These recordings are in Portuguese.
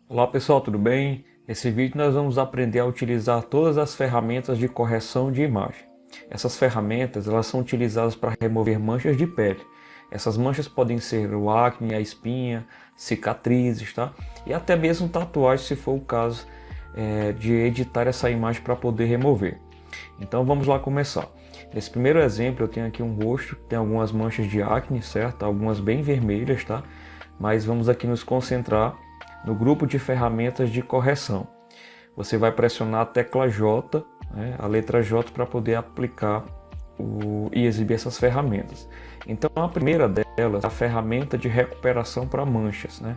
Olá pessoal, tudo bem? Nesse vídeo nós vamos aprender a utilizar todas as ferramentas de correção de imagem. Essas ferramentas elas são utilizadas para remover manchas de pele. Essas manchas podem ser o acne, a espinha, cicatrizes, tá? E até mesmo tatuagem, se for o caso de editar essa imagem para poder remover. Então vamos lá começar. Nesse primeiro exemplo eu tenho aqui um rosto que tem algumas manchas de acne, certo? Algumas bem vermelhas, tá? Mas vamos aqui nos concentrar no grupo de ferramentas de correção. Você vai pressionar a tecla J, né, a letra J, para poder aplicar e exibir essas ferramentas. Então a primeira delas é a ferramenta de recuperação para manchas, né?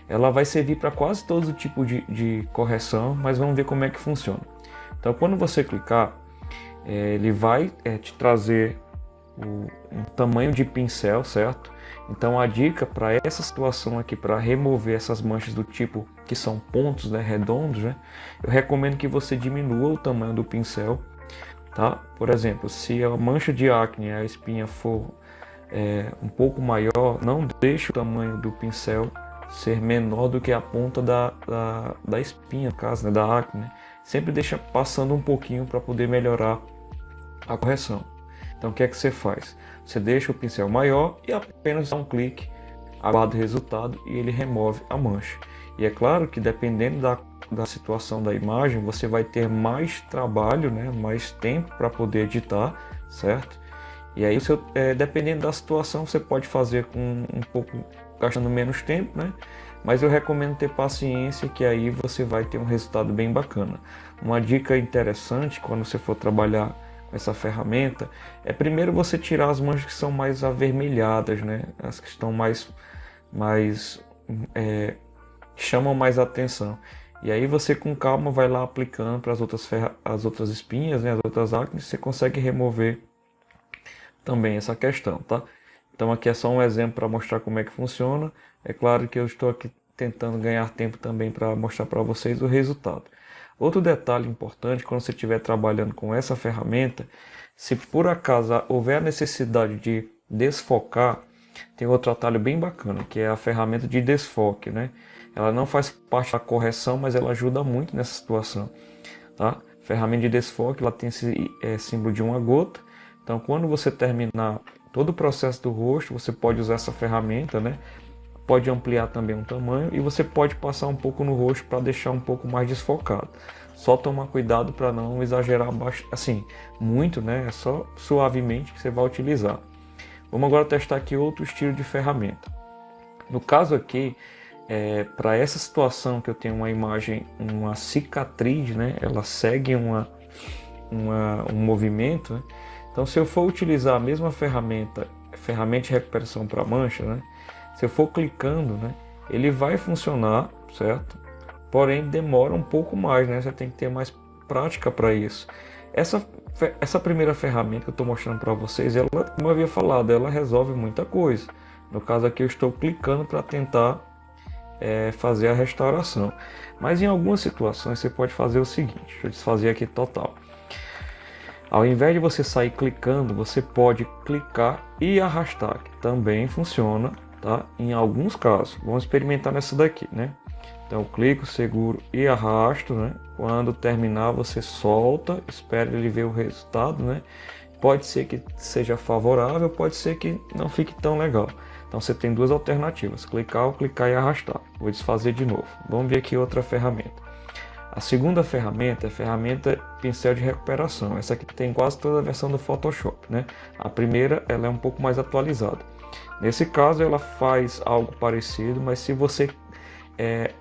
Ela vai servir para quase todo tipo de correção, mas vamos ver como é que funciona. Então quando você clicar, ele vai te trazer um tamanho de pincel, certo? Então a dica para essa situação aqui, para remover essas manchas do tipo que são pontos, né, redondos, né, eu recomendo que você diminua o tamanho do pincel, tá? Por exemplo, se a mancha de acne, a espinha for um pouco maior, não deixe o tamanho do pincel ser menor do que a ponta da espinha, no caso, né, da acne, né? Sempre deixa passando um pouquinho para poder melhorar a correção. Então o que é que você faz? Você deixa o pincel maior e apenas dá um clique, aguarda o resultado e ele remove a mancha. E é claro que dependendo da situação da imagem, você vai ter mais trabalho, né, mais tempo para poder editar, certo? E aí, dependendo da situação, você pode fazer com um pouco, gastando menos tempo, né? Mas eu recomendo ter paciência, que aí você vai ter um resultado bem bacana. Uma dica interessante quando você for trabalhar com essa ferramenta é primeiro você tirar as manchas que são mais avermelhadas, né? As que estão chamam mais atenção. E aí você com calma vai lá aplicando para as outras espinhas, né? As outras acnes, você consegue remover também essa questão, tá? Então aqui é só um exemplo para mostrar como é que funciona. É claro que eu estou aqui tentando ganhar tempo também para mostrar para vocês o resultado. Outro detalhe importante, quando você estiver trabalhando com essa ferramenta, se por acaso houver a necessidade de desfocar, tem outro atalho bem bacana, que é a ferramenta de desfoque, né? Ela não faz parte da correção, mas ela ajuda muito nessa situação, tá? Ferramenta de desfoque, ela tem esse símbolo de uma gota. Então, quando você terminar todo o processo do rosto, você pode usar essa ferramenta, né? Pode ampliar também o tamanho e você pode passar um pouco no rosto para deixar um pouco mais desfocado. Só tomar cuidado para não exagerar assim, muito, né? É só suavemente que você vai utilizar. Vamos agora testar aqui outro estilo de ferramenta. No caso aqui, para essa situação que eu tenho uma imagem, uma cicatriz, né? Ela segue um movimento, né? Então, se eu for utilizar a mesma ferramenta de recuperação para mancha, né? Se eu for clicando, né? Ele vai funcionar, certo? Porém, demora um pouco mais, né? Você tem que ter mais prática para isso. Essa primeira ferramenta que eu estou mostrando para vocês, ela, como eu havia falado, ela resolve muita coisa. No caso aqui, eu estou clicando para tentar fazer a restauração. Mas em algumas situações, você pode fazer o seguinte. Deixa eu desfazer aqui total. Ao invés de você sair clicando, você pode clicar e arrastar, que também funciona, tá? Em alguns casos. Vamos experimentar nessa daqui, né? Então eu clico, seguro e arrasto, né? Quando terminar, você solta, espera ele ver o resultado, né? Pode ser que seja favorável, pode ser que não fique tão legal. Então você tem duas alternativas, clicar e arrastar. Vou desfazer de novo. Vamos ver aqui outra ferramenta. A segunda ferramenta é a ferramenta pincel de recuperação. Essa aqui tem quase toda a versão do Photoshop, né? A primeira ela é um pouco mais atualizada. Nesse caso ela faz algo parecido, mas se você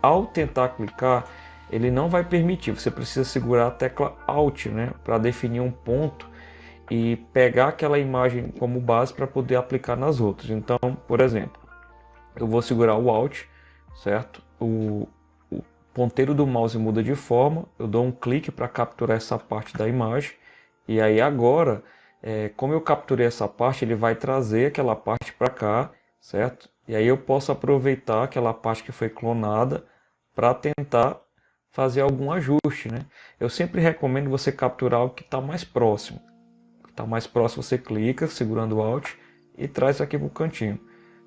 ao tentar clicar, ele não vai permitir. Você precisa segurar a tecla Alt, né? Para definir um ponto e pegar aquela imagem como base para poder aplicar nas outras. Então, por exemplo, eu vou segurar o Alt, certo? O ponteiro do mouse muda de forma, eu dou um clique para capturar essa parte da imagem, e aí agora, como eu capturei essa parte, ele vai trazer aquela parte para cá, certo? E aí eu posso aproveitar aquela parte que foi clonada para tentar fazer algum ajuste, né? Eu sempre recomendo você capturar o que está mais próximo. O que está mais próximo você clica, segurando o Alt, e traz aqui para o cantinho.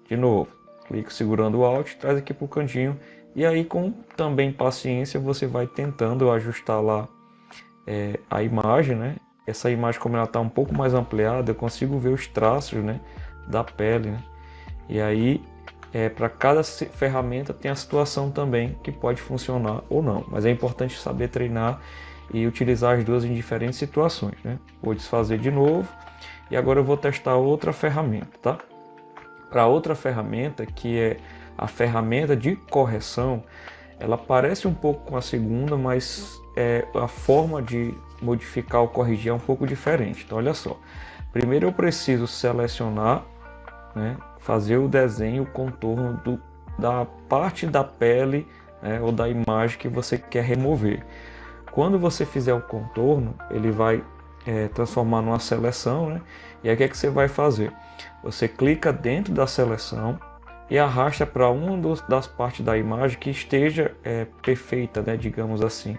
De novo, clico segurando o Alt, traz aqui para o cantinho, e aí com também paciência você vai tentando ajustar lá a imagem, né? Essa imagem, como ela está um pouco mais ampliada, eu consigo ver os traços, né, da pele, né? E aí para cada ferramenta tem a situação também que pode funcionar ou não, mas é importante saber treinar e utilizar as duas em diferentes situações, né? Vou desfazer de novo e agora eu vou testar outra ferramenta, tá? Para outra ferramenta, que é a ferramenta de correção, ela parece um pouco com a segunda, mas a forma de modificar ou corrigir é um pouco diferente. Então olha só, primeiro eu preciso selecionar, né, fazer o desenho, o contorno da parte da pele, né, ou da imagem que você quer remover. Quando você fizer o contorno, ele vai transformar numa seleção, né? E aí o que é que você vai fazer? Você clica dentro da seleção e arrasta para uma das partes da imagem que esteja perfeita, né, digamos assim.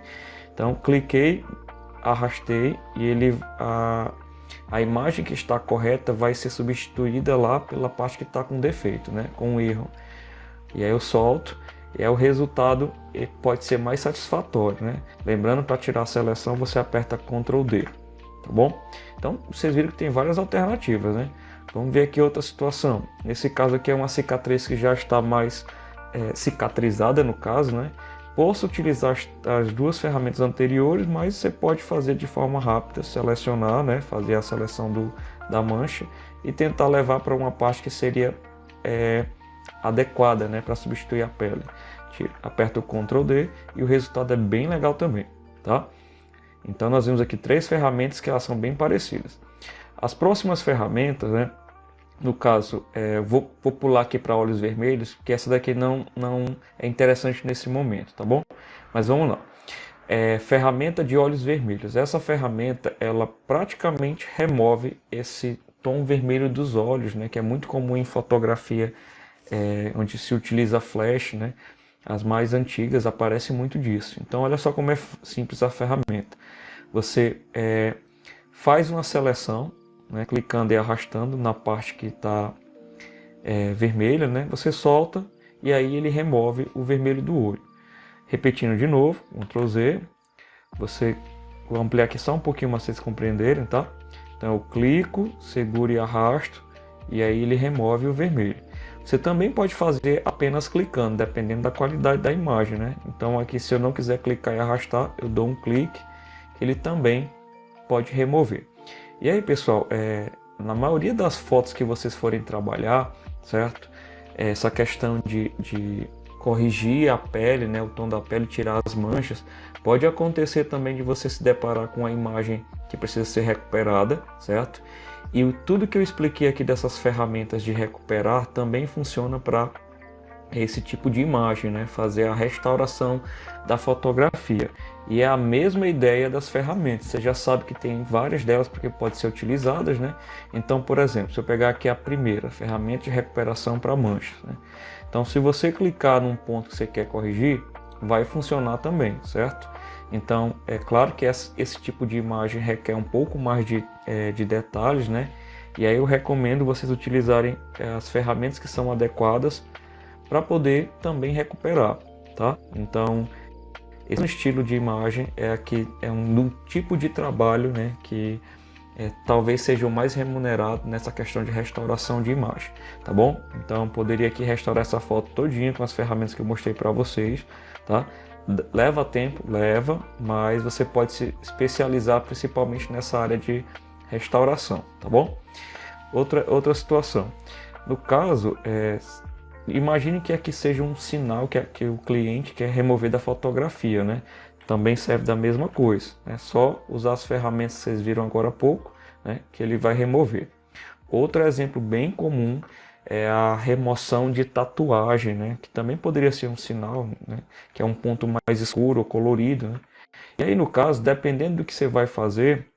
Então cliquei, arrastei e a imagem que está correta vai ser substituída lá pela parte que está com defeito, né, com um erro. E aí eu solto e o resultado pode ser mais satisfatório, né? Lembrando, para tirar a seleção você aperta Ctrl D, tá bom? Então vocês viram que tem várias alternativas, né? Vamos ver aqui outra situação. Nesse caso aqui é uma cicatriz que já está mais cicatrizada no caso, né? Posso utilizar as duas ferramentas anteriores, mas você pode fazer de forma rápida, selecionar, né? Fazer a seleção da mancha e tentar levar para uma parte que seria adequada, né, para substituir a pele. Aperta o Ctrl D e o resultado é bem legal também, tá? Então nós vimos aqui três ferramentas que elas são bem parecidas. As próximas ferramentas, né, no caso, vou pular aqui para olhos vermelhos, porque essa daqui não é interessante nesse momento, tá bom? Mas vamos lá. Ferramenta de olhos vermelhos. Essa ferramenta, ela praticamente remove esse tom vermelho dos olhos, né, que é muito comum em fotografia onde se utiliza flash, né? As mais antigas aparece muito disso. Então olha só como é simples a ferramenta. Você faz uma seleção, né? Clicando e arrastando na parte que está vermelha, né? Você solta e aí ele remove o vermelho do olho. Repetindo de novo, Ctrl Z. Vou ampliar aqui só um pouquinho para vocês compreenderem, tá? Então eu clico, seguro e arrasto e aí ele remove o vermelho. Você também pode fazer apenas clicando, dependendo da qualidade da imagem, né? Então aqui, se eu não quiser clicar e arrastar, eu dou um clique, que ele também pode remover. E aí, pessoal, na maioria das fotos que vocês forem trabalhar, certo? Essa questão de corrigir a pele, né, o tom da pele, tirar as manchas, pode acontecer também de você se deparar com a imagem que precisa ser recuperada, certo? E tudo que eu expliquei aqui dessas ferramentas de recuperar também funciona para esse tipo de imagem, né? Fazer a restauração da fotografia. E é a mesma ideia das ferramentas. Você já sabe que tem várias delas porque podem ser utilizadas, né? Então, por exemplo, se eu pegar aqui a primeira, ferramenta de recuperação para manchas, né? Então, se você clicar num ponto que você quer corrigir, vai funcionar também, certo? Então, é claro que esse tipo de imagem requer um pouco mais de detalhes, né? E aí eu recomendo vocês utilizarem as ferramentas que são adequadas para poder também recuperar, tá? Então, esse estilo de imagem é um tipo de trabalho, né, que talvez seja o mais remunerado nessa questão de restauração de imagem, tá bom? Então, poderia aqui restaurar essa foto todinha com as ferramentas que eu mostrei para vocês, tá? Leva tempo, mas você pode se especializar principalmente nessa área de restauração, tá bom? Outra situação. No caso, imagine que aqui seja um sinal que o cliente quer remover da fotografia, né? Também serve da mesma coisa. É só usar as ferramentas que vocês viram agora há pouco, né, que ele vai remover. Outro exemplo bem comum é a remoção de tatuagem, né, que também poderia ser um sinal, né, que é um ponto mais escuro ou colorido, né? E aí, no caso, dependendo do que você vai fazer,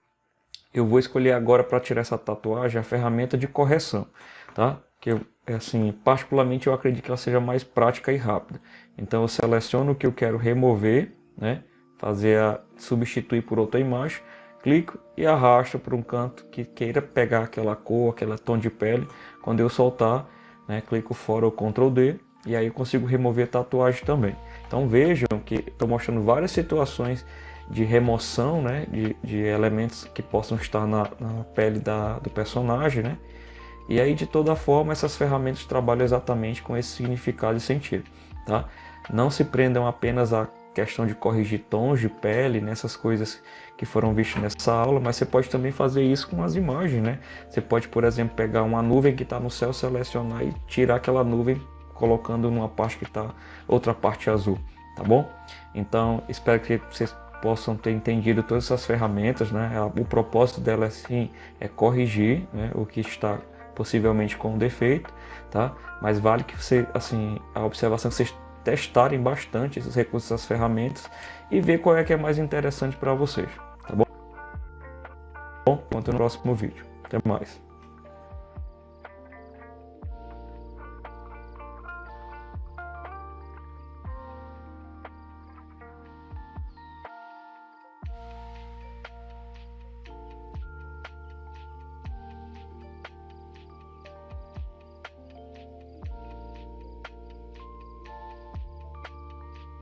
eu vou escolher agora para tirar essa tatuagem a ferramenta de correção, tá? Que assim, particularmente eu acredito que ela seja mais prática e rápida. Então eu seleciono o que eu quero remover, né? Substituir por outra imagem, clico e arrasto para um canto que queira pegar aquela cor, aquele tom de pele. Quando eu soltar, né? Clico fora o Ctrl D e aí eu consigo remover tatuagem também. Então vejam que estou mostrando várias situações de remoção, né? de elementos que possam estar na pele do personagem, né? E aí, de toda forma, essas ferramentas trabalham exatamente com esse significado e sentido, tá? Não se prendam apenas à questão de corrigir tons de pele, nessas coisas que foram vistas nessa aula, mas você pode também fazer isso com as imagens, né? Você pode, por exemplo, pegar uma nuvem que está no céu, selecionar e tirar aquela nuvem, colocando numa parte que está outra parte azul, tá bom? Então, espero que vocês possam ter entendido todas essas ferramentas, né? O propósito dela, sim, é corrigir, né, o que está possivelmente com um defeito, tá? Mas vale que você, assim, a observação que vocês testarem bastante esses recursos, essas ferramentas e ver qual é que é mais interessante para vocês, tá bom? Bom, até no próximo vídeo. Até mais.